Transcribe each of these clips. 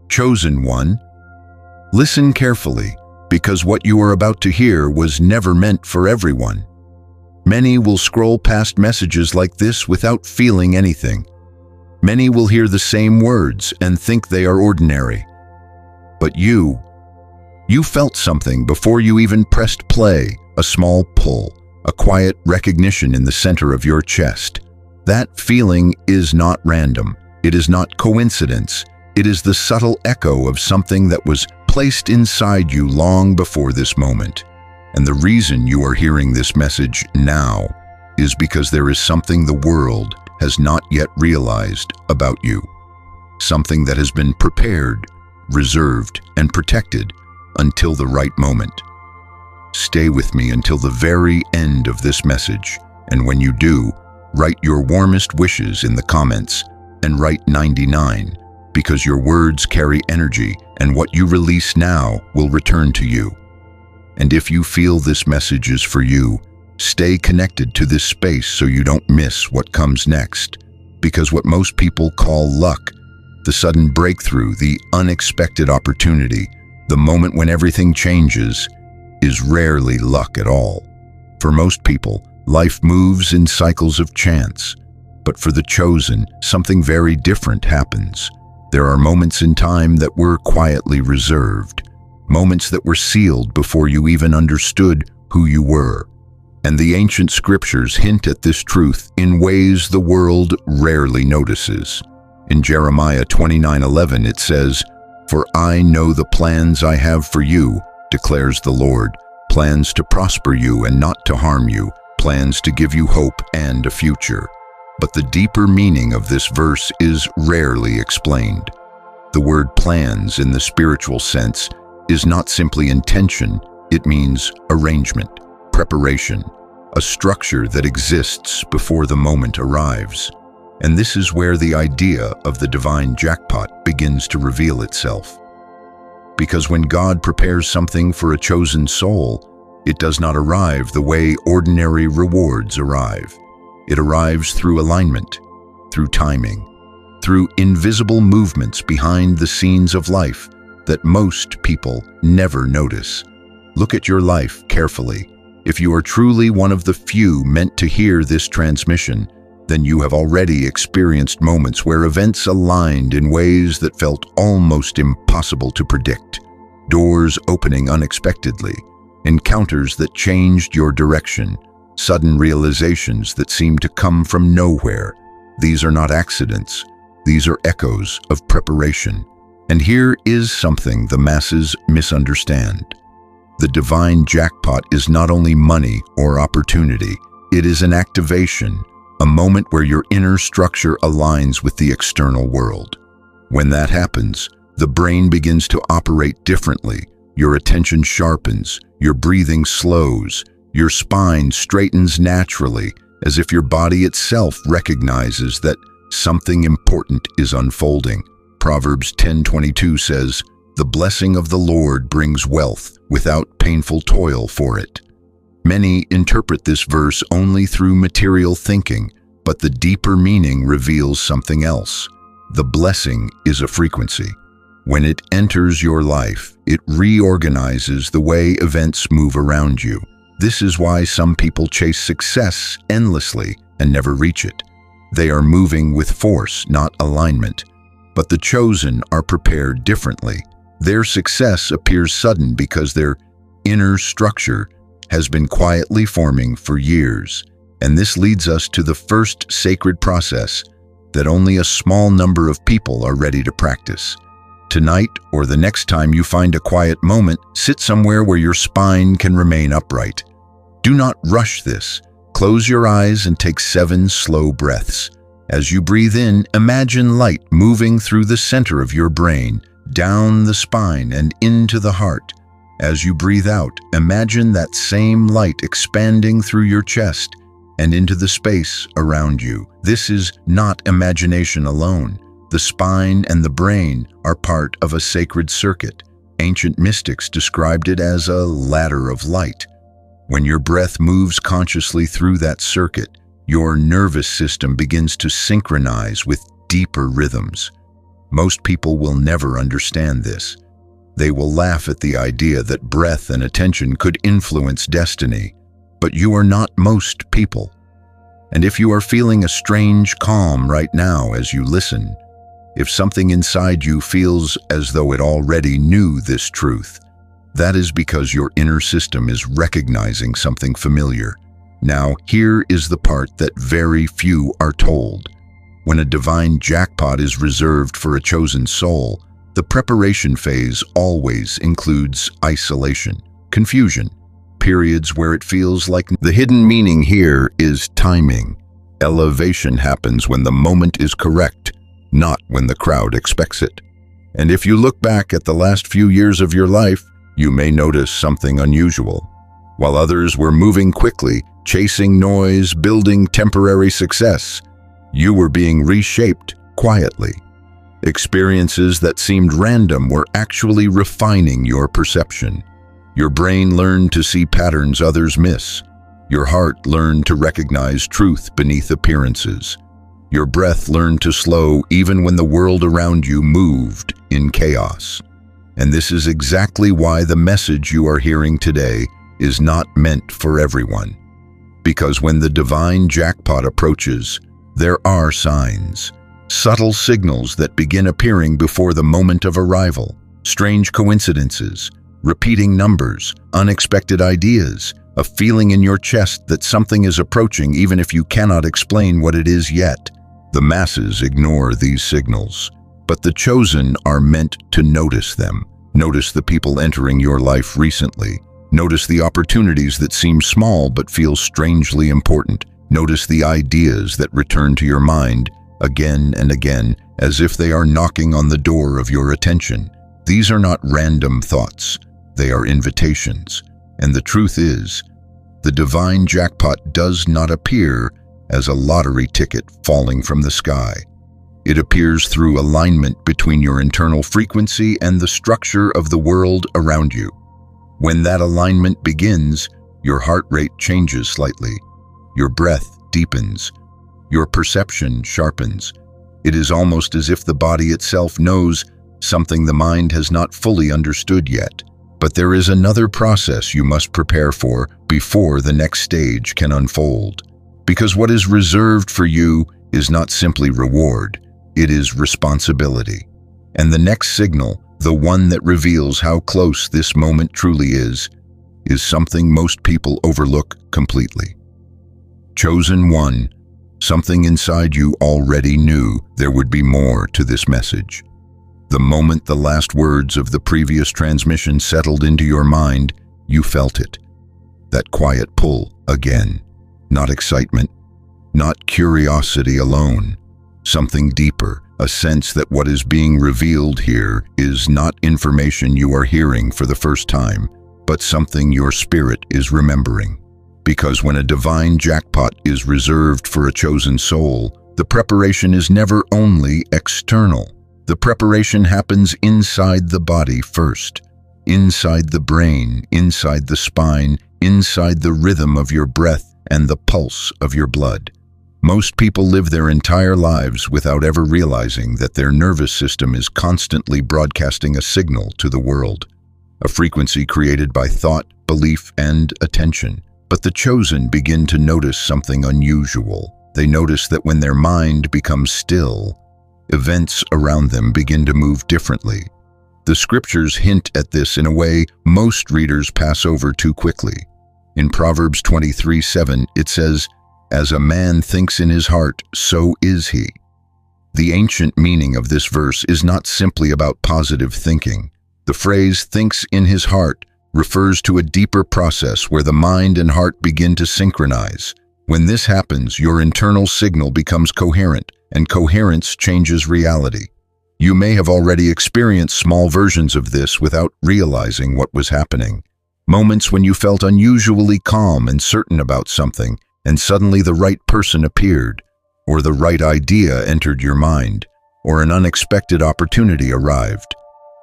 Chosen one, listen carefully, because what you are about to hear was never meant for everyone. Many will scroll past messages like this without feeling anything. Many will hear the same words and think they are ordinary. But you felt something before you even pressed play, a small pull, a quiet recognition in the center of your chest. That feeling is not random. It is not coincidence. It is the subtle echo of something that was placed inside you long before this moment. And the reason you are hearing this message now is because there is something the world has not yet realized about you. Something that has been prepared, reserved, and protected until the right moment. Stay with me until the very end of this message, and when you do, write your warmest wishes in the comments and write 99, because your words carry energy and what you release now will return to you. And if you feel this message is for you, stay connected to this space so you don't miss what comes next, because what most people call luck, the sudden breakthrough, the unexpected opportunity, the moment when everything changes, is rarely luck at all. For most people, life moves in cycles of chance, but for the chosen, something very different happens. There are moments in time that were quietly reserved, moments that were sealed before you even understood who you were. And the ancient scriptures hint at this truth in ways the world rarely notices. In Jeremiah 29:11 it says, "For I know the plans I have for you, declares the Lord, plans to prosper you and not to harm you, plans to give you hope and a future." But the deeper meaning of this verse is rarely explained. The word plans in the spiritual sense is not simply intention, it means arrangement, preparation, a structure that exists before the moment arrives. And this is where the idea of the divine jackpot begins to reveal itself. Because when God prepares something for a chosen soul, it does not arrive the way ordinary rewards arrive. It arrives through alignment, through timing, through invisible movements behind the scenes of life that most people never notice. Look at your life carefully. If you are truly one of the few meant to hear this transmission, then you have already experienced moments where events aligned in ways that felt almost impossible to predict. Doors opening unexpectedly, encounters that changed your direction, sudden realizations that seem to come from nowhere. These are not accidents. These are echoes of preparation. And here is something the masses misunderstand. The divine jackpot is not only money or opportunity. It is an activation, a moment where your inner structure aligns with the external world. When that happens, the brain begins to operate differently. Your attention sharpens, your breathing slows, your spine straightens naturally, as if your body itself recognizes that something important is unfolding. Proverbs 10:22 says, "The blessing of the Lord brings wealth without painful toil for it." Many interpret this verse only through material thinking, but the deeper meaning reveals something else. The blessing is a frequency. When it enters your life, it reorganizes the way events move around you. This is why some people chase success endlessly and never reach it. They are moving with force, not alignment. But the chosen are prepared differently. Their success appears sudden because their inner structure has been quietly forming for years. And this leads us to the first sacred process that only a small number of people are ready to practice. Tonight, or the next time you find a quiet moment, sit somewhere where your spine can remain upright. Do not rush this. Close your eyes and take 7 slow breaths. As you breathe in, imagine light moving through the center of your brain, down the spine and into the heart. As you breathe out, imagine that same light expanding through your chest and into the space around you. This is not imagination alone. The spine and the brain are part of a sacred circuit. Ancient mystics described it as a ladder of light. When your breath moves consciously through that circuit, your nervous system begins to synchronize with deeper rhythms. Most people will never understand this. They will laugh at the idea that breath and attention could influence destiny, but you are not most people. And if you are feeling a strange calm right now as you listen, if something inside you feels as though it already knew this truth, that is because your inner system is recognizing something familiar. Now, here is the part that very few are told. When a divine jackpot is reserved for a chosen soul, the preparation phase always includes isolation, confusion, periods where it feels like the hidden meaning here is timing. Elevation happens when the moment is correct, not when the crowd expects it. And if you look back at the last few years of your life, you may notice something unusual. While others were moving quickly, chasing noise, building temporary success, you were being reshaped quietly. Experiences that seemed random were actually refining your perception. Your brain learned to see patterns others miss. Your heart learned to recognize truth beneath appearances. Your breath learned to slow even when the world around you moved in chaos. And this is exactly why the message you are hearing today is not meant for everyone. Because when the divine jackpot approaches, there are signs, subtle signals that begin appearing before the moment of arrival, strange coincidences, repeating numbers, unexpected ideas, a feeling in your chest that something is approaching even if you cannot explain what it is yet. The masses ignore these signals, but the chosen are meant to notice them. Notice the people entering your life recently. Notice the opportunities that seem small but feel strangely important. Notice the ideas that return to your mind again and again as if they are knocking on the door of your attention. These are not random thoughts. They are invitations. And the truth is, the divine jackpot does not appear as a lottery ticket falling from the sky. It appears through alignment between your internal frequency and the structure of the world around you. When that alignment begins, your heart rate changes slightly. Your breath deepens. Your perception sharpens. It is almost as if the body itself knows something the mind has not fully understood yet. But there is another process you must prepare for before the next stage can unfold. Because what is reserved for you is not simply reward, it is responsibility. And the next signal, the one that reveals how close this moment truly is something most people overlook completely. Chosen one, something inside you already knew there would be more to this message. The moment the last words of the previous transmission settled into your mind, you felt it. That quiet pull again. Not excitement, not curiosity alone. Something deeper, a sense that what is being revealed here is not information you are hearing for the first time, but something your spirit is remembering. Because when a divine jackpot is reserved for a chosen soul, the preparation is never only external. The preparation happens inside the body first, inside the brain, inside the spine, inside the rhythm of your breath and the pulse of your blood. Most people live their entire lives without ever realizing that their nervous system is constantly broadcasting a signal to the world, a frequency created by thought, belief, and attention. But the chosen begin to notice something unusual. They notice that when their mind becomes still, events around them begin to move differently. The scriptures hint at this in a way most readers pass over too quickly. In Proverbs 23:7, it says, "As a man thinks in his heart, so is he." The ancient meaning of this verse is not simply about positive thinking. The phrase "thinks in his heart" refers to a deeper process where the mind and heart begin to synchronize. When this happens, your internal signal becomes coherent, and coherence changes reality. You may have already experienced small versions of this without realizing what was happening. Moments when you felt unusually calm and certain about something, and suddenly the right person appeared, or the right idea entered your mind, or an unexpected opportunity arrived.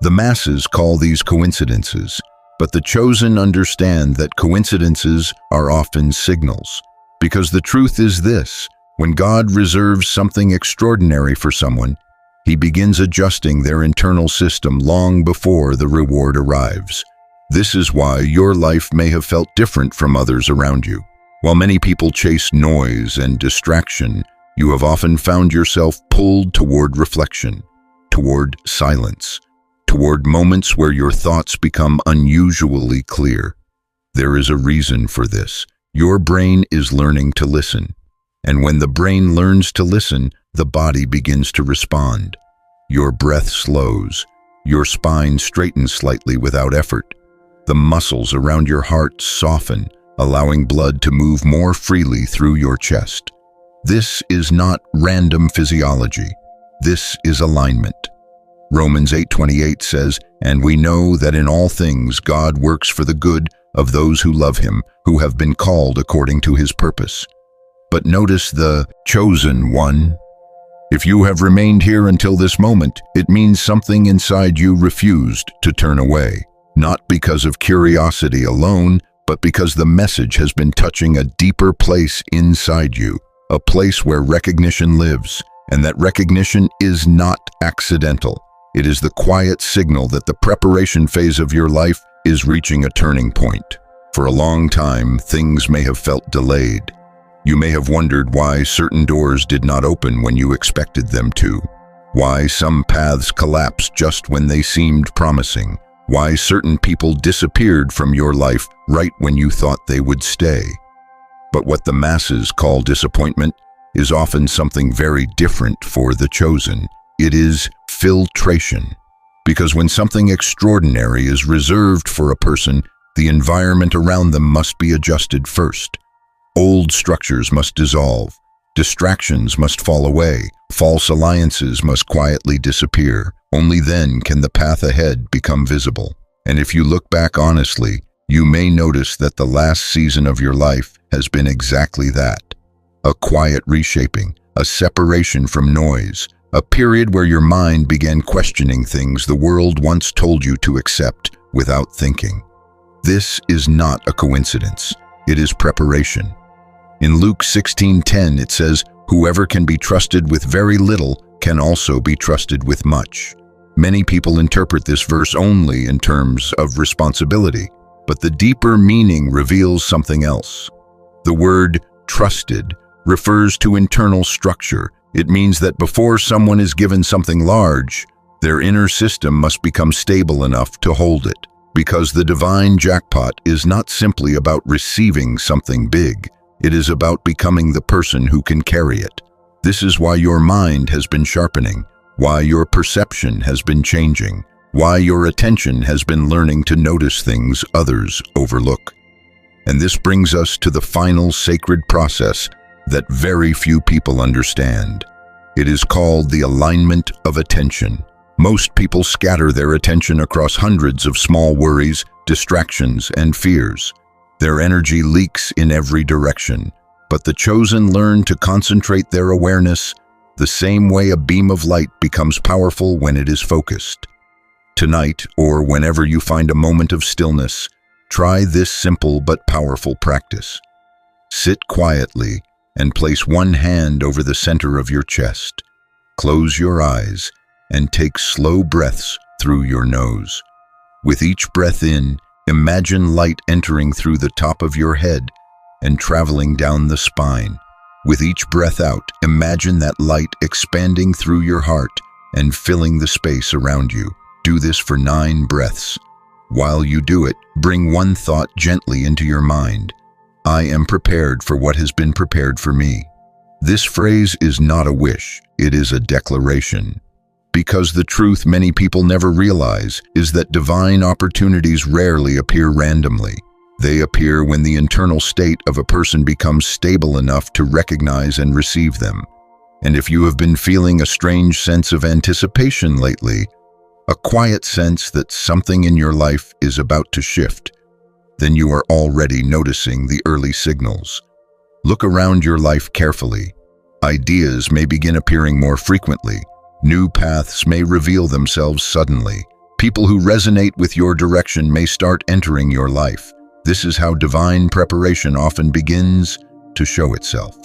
The masses call these coincidences, but the chosen understand that coincidences are often signals. Because the truth is this: when God reserves something extraordinary for someone, He begins adjusting their internal system long before the reward arrives. This is why your life may have felt different from others around you. While many people chase noise and distraction, you have often found yourself pulled toward reflection, toward silence, toward moments where your thoughts become unusually clear. There is a reason for this. Your brain is learning to listen. And when the brain learns to listen, the body begins to respond. Your breath slows. Your spine straightens slightly without effort. The muscles around your heart soften, allowing blood to move more freely through your chest. This is not random physiology. This is alignment. Romans 8:28 says, "And we know that in all things God works for the good of those who love him, who have been called according to his purpose." But notice the chosen one. If you have remained here until this moment, it means something inside you refused to turn away. Not because of curiosity alone, but because the message has been touching a deeper place inside you, a place where recognition lives, and that recognition is not accidental. It is the quiet signal that the preparation phase of your life is reaching a turning point. For a long time, things may have felt delayed. You may have wondered why certain doors did not open when you expected them to, why some paths collapsed just when they seemed promising, why certain people disappeared from your life right when you thought they would stay. But what the masses call disappointment is often something very different for the chosen. It is filtration. Because when something extraordinary is reserved for a person, the environment around them must be adjusted first. Old structures must dissolve, distractions must fall away, false alliances must quietly disappear. Only then can the path ahead become visible. And if you look back honestly, you may notice that the last season of your life has been exactly that. A quiet reshaping, a separation from noise, a period where your mind began questioning things the world once told you to accept without thinking. This is not a coincidence. It is preparation. In Luke 16:10 it says, "Whoever can be trusted with very little can also be trusted with much." Many people interpret this verse only in terms of responsibility, but the deeper meaning reveals something else. The word trusted refers to internal structure. It means that before someone is given something large, their inner system must become stable enough to hold it. Because the divine jackpot is not simply about receiving something big, it is about becoming the person who can carry it. This is why your mind has been sharpening, why your perception has been changing, why your attention has been learning to notice things others overlook. And this brings us to the final sacred process that very few people understand. It is called the alignment of attention. Most people scatter their attention across hundreds of small worries, distractions, and fears. Their energy leaks in every direction, but the chosen learn to concentrate their awareness the same way a beam of light becomes powerful when it is focused. Tonight, or whenever you find a moment of stillness, try this simple but powerful practice. Sit quietly and place one hand over the center of your chest. Close your eyes and take slow breaths through your nose. With each breath in, imagine light entering through the top of your head and traveling down the spine. With each breath out, imagine that light expanding through your heart and filling the space around you. Do this for 9 breaths. While you do it, bring one thought gently into your mind. I am prepared for what has been prepared for me. This phrase is not a wish, it is a declaration. Because the truth many people never realize is that divine opportunities rarely appear randomly. They appear when the internal state of a person becomes stable enough to recognize and receive them. And if you have been feeling a strange sense of anticipation lately, a quiet sense that something in your life is about to shift, then you are already noticing the early signals. Look around your life carefully. Ideas may begin appearing more frequently. New paths may reveal themselves suddenly. People who resonate with your direction may start entering your life. This is how divine preparation often begins to show itself.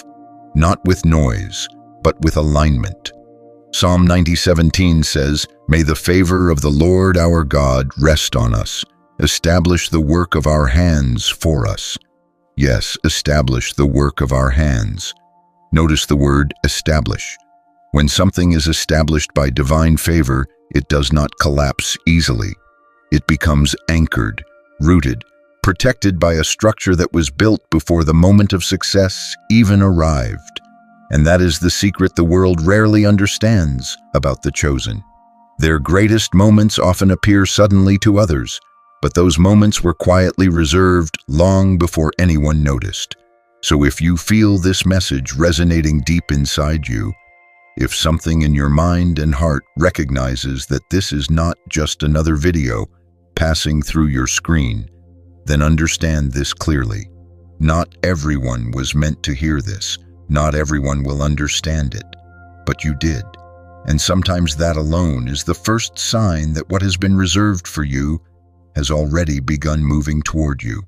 Not with noise, but with alignment. Psalm 90:17 says, "May the favor of the Lord our God rest on us. Establish the work of our hands for us." Yes, establish the work of our hands. Notice the word establish. When something is established by divine favor, it does not collapse easily. It becomes anchored, rooted, protected by a structure that was built before the moment of success even arrived. And that is the secret the world rarely understands about the chosen. Their greatest moments often appear suddenly to others, but those moments were quietly reserved long before anyone noticed. So if you feel this message resonating deep inside you, if something in your mind and heart recognizes that this is not just another video passing through your screen, then understand this clearly. Not everyone was meant to hear this. Not everyone will understand it, but you did. And sometimes that alone is the first sign that what has been reserved for you has already begun moving toward you.